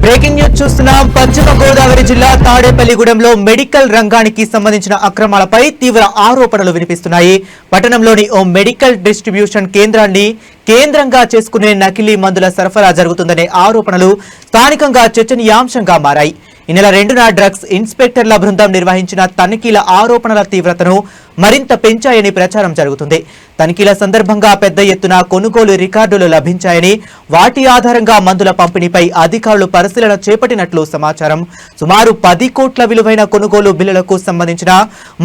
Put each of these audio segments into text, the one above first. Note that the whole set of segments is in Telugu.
బ్రేకింగ్ న్యూస్ చూస్తున్నాం. పశ్చిమ గోదావరి జిల్లా తాడేపల్లిగూడెంలో మెడికల్ రంగానికి సంబంధించిన అక్రమాలపై తీవ్ర ఆరోపణలు వినిపిస్తున్నాయి. పట్టణంలోని ఓ మెడికల్ డిస్ట్రిబ్యూషన్ కేంద్రాన్ని కేంద్రంగా చేసుకునే నకిలీ మందుల సరఫరా జరుగుతుందనే ఆరోపణలు స్థానికంగా చర్చనీయాంశంగా మారాయి. ఈ నెల 2న డ్రగ్స్ ఇన్స్పెక్టర్ల బృందం నిర్వహించిన తనిఖీల ఆరోపణల తీవ్రతను మరింత పెంచాయని ప్రచారం జరుగుతుంది. తనిఖీల సందర్భంగా పెద్ద ఎత్తున కొనుగోలు రికార్డులు లభించాయని, వాటి ఆధారంగా మందుల పంపిణీపై అధికారులు పరిశీలన చేపట్టినట్లు సమాచారం. సుమారు 10 కోట్ల విలువైన కొనుగోలు బిల్లులకు సంబంధించిన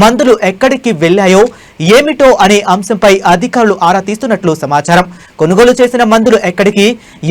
మందులు ఎక్కడికి వెళ్లాయో ఏమిటో అనే అంశంపై అధికారులు ఆరా తీస్తున్నట్లు సమాచారం. కొనుగోలు చేసిన మందులు ఎక్కడికి,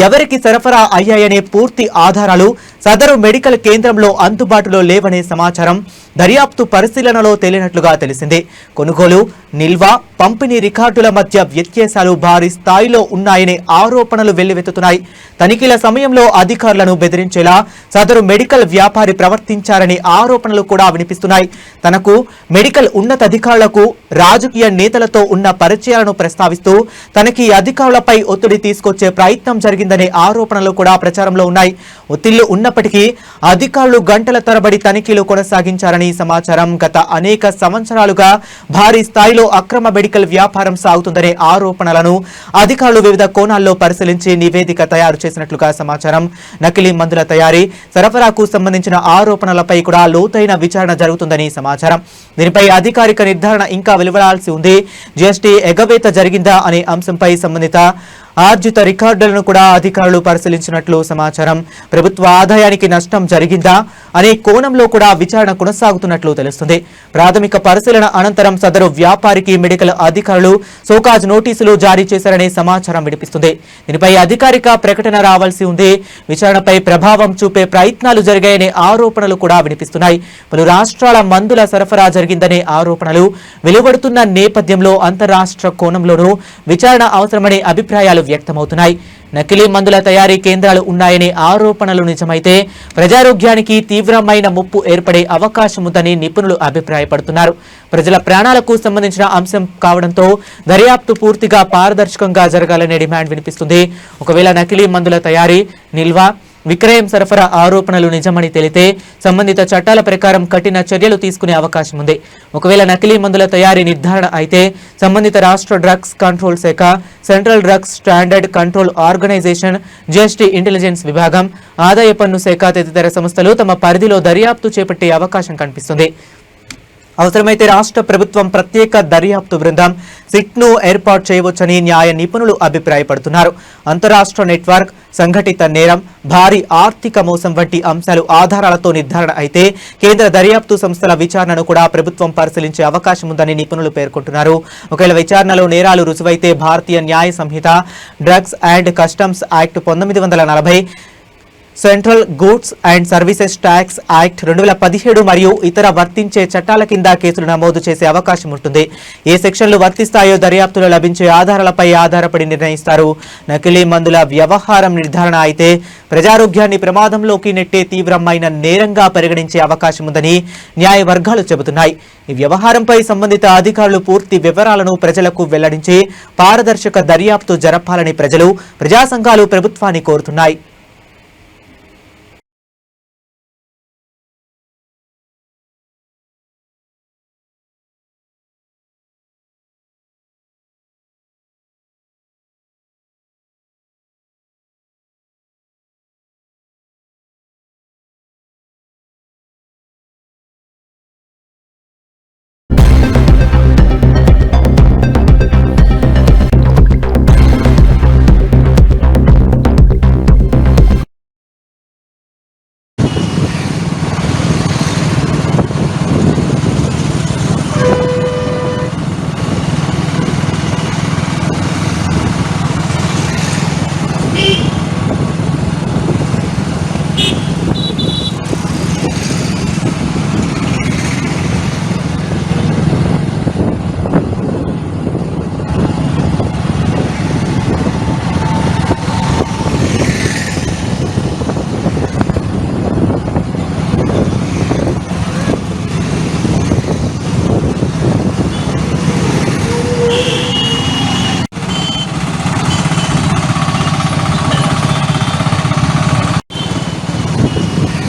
ఎవరికి సరఫరా అయ్యాయనే పూర్తి ఆధారాలు సదరు మెడికల్ కేంద్రంలో అందుబాటులో లేవనే సమాచారం దర్యాప్తు పరిశీలనలో తేలినట్లుగా తెలిసింది. కొనుగోలు, నిల్వ, పంపిణీ రికార్డుల మధ్య వ్యత్యాసాలు భారీ స్థాయిలో ఉన్నాయనే ఆరోపణలు వెల్లువెత్తుతున్నాయి. తనిఖీల సమయంలో అధికారులను బెదిరించేలా సదరు మెడికల్ వ్యాపారి ప్రవర్తించారనే ఆరోపణలు కూడా వినిపిస్తున్నాయి. తనకు మెడికల్ ఉన్నతాధికారులకు రాజకీయ నేతలతో ఉన్న పరిచయాలను ప్రస్తావిస్తూ తనకి అధికారులపై ఒత్తిడి తీసుకొచ్చే ప్రయత్నం జరిగిందనే ఆరోపణలు కూడా ప్రచారంలో ఉన్నాయి. ఒత్తిళ్లు ఉన్నప్పటికీ అధికారులు గంటల తరబడి తనిఖీలు కొనసాగించారని సమాచారం. గత అనేక సంవత్సరాలుగా భారీ స్థాయిలో అక్రమ మెడికల్ వ్యాపారం సాగుతుందనే ఆరోపణలను అధికారులు వివిధ కోణాల్లో పరిశీలించి నివేదిక తయారు చేసినట్లుగా సమాచారం. నకిలీ మందుల తయారీ, సరఫరాకు సంబంధించిన ఆరోపణలపై కూడా లోతైన విచారణ జరుగుతుందని సమాచారం. దీనిపై అధికారిక నిర్ధారణ ఇంకా వెలువడాల్సి ఉంది. జీఎస్టీ ఎగవేత జరిగిందా అనే అంశంపై సంబంధిత ఆర్జిత రికార్డులను కూడా అధికారులు పరిశీలించినట్లు సమాచారం. ప్రభుత్వ ఆదాయానికి నష్టం జరిగిందా అనే కోణంలో కూడా విచారణ కొనసాగుతున్నట్లు తెలుస్తుంది. ప్రాథమిక పరిశీలన అనంతరం సదరు వ్యాపారికి మెడికల్ అధికారులు సోకాజ్ నోటీసులు జారీ చేశారనే సమాచారం వినిపిస్తుంది. దీనిపై అధికారిక ప్రకటన రావాల్సి ఉంది. విచారణపై ప్రభావం చూపే ప్రయత్నాలు జరిగాయనే ఆరోపణలు కూడా వినిపిస్తున్నాయి. పలు రాష్ట్రాల మందుల సరఫరా జరిగిందనే ఆరోపణలు వెలువడుతున్న నేపథ్యంలో అంతరాష్ట్ర కోణంలోనూ విచారణ అవసరమనే అభిప్రాయాలు వ్యక్తమవుతున్నాయి. నకిలీ మందుల తయారీ కేంద్రాలు ఉన్నాయనే ఆరోపణలు నిజమైతే ప్రజారోగ్యానికి తీవ్రమైన ముప్పు ఏర్పడే అవకాశం ఉందని నిపుణులు అభిప్రాయపడుతున్నారు. ప్రజల ప్రాణాలకు సంబంధించిన అంశం కావడంతో దర్యాప్తు పూర్తిగా పారదర్శకంగా జరగాలనే డిమాండ్ వినిపిస్తుంది. ఒకవేళ నకిలీ మందుల తయారీ, నిల్వ, విక్రయం, సరఫరా ఆరోపణలు నిజమని తేలితే సంబంధిత చట్టాల ప్రకారం కఠిన చర్యలు తీసుకునే అవకాశం ఉంది. ఒకవేళ నకిలీ మందుల తయారీ నిర్ధారణ అయితే సంబంధిత రాష్ట్ర డ్రగ్స్ కంట్రోల్ శాఖ, central drugs standard control organisation, GST intelligence విభాగం, ఆదాయ పన్ను శాఖ తదితర సంస్థలు తమ పరిధిలో దర్యాప్తు చేపట్టే అవకాశం కనిపిస్తుంది. అవసరమైతే రాష్ట్ర ప్రభుత్వం ప్రత్యేక దర్యాప్తు బృందం సిట్ను ఏర్పాటు చేయవచ్చని న్యాయ నిపుణులు అభిప్రాయపడుతున్నారు. అంతరాష్ట్ర నెట్వర్క్, సంఘటిత నేరం, భారీ ఆర్థిక మోసం వంటి అంశాలు ఆధారాలతో నిర్ధారణ అయితే కేంద్ర దర్యాప్తు సంస్థల విచారణను కూడా ప్రభుత్వం పరిశీలించే అవకాశం ఉందని నిపుణులు పేర్కొంటున్నారు. ఒకవేళ విచారణలో నేరాలు రుజువైతే Bharatiya Nyaya Sanhita, drugs and customs act 1940, central goods and services tax act 2017 మరియు ఇతర వర్తించే చట్టాల కింద కేసులు నమోదు చేసే అవకాశం ఉంటుంది. ఏ సెక్షన్లు వర్తిస్తాయో దర్యాప్తులో లభించే ఆధారాలపై ఆధారపడి నిర్ణయిస్తారు. నకిలీ మందుల వ్యవహారం నిర్ధారణ అయితే ప్రజారోగ్యాన్ని ప్రమాదంలోకి నెట్టే తీవ్రమైన నేరంగా పరిగణించే అవకాశం ఉందని న్యాయ వర్గాలు చెబుతున్నాయి. ఈ వ్యవహారంపై సంబంధిత అధికారులు పూర్తి వివరాలను ప్రజలకు వెల్లడించి పారదర్శక దర్యాప్తు జరపాలని ప్రజలు, ప్రజా సంఘాలు ప్రభుత్వాన్ని కోరుతున్నాయి.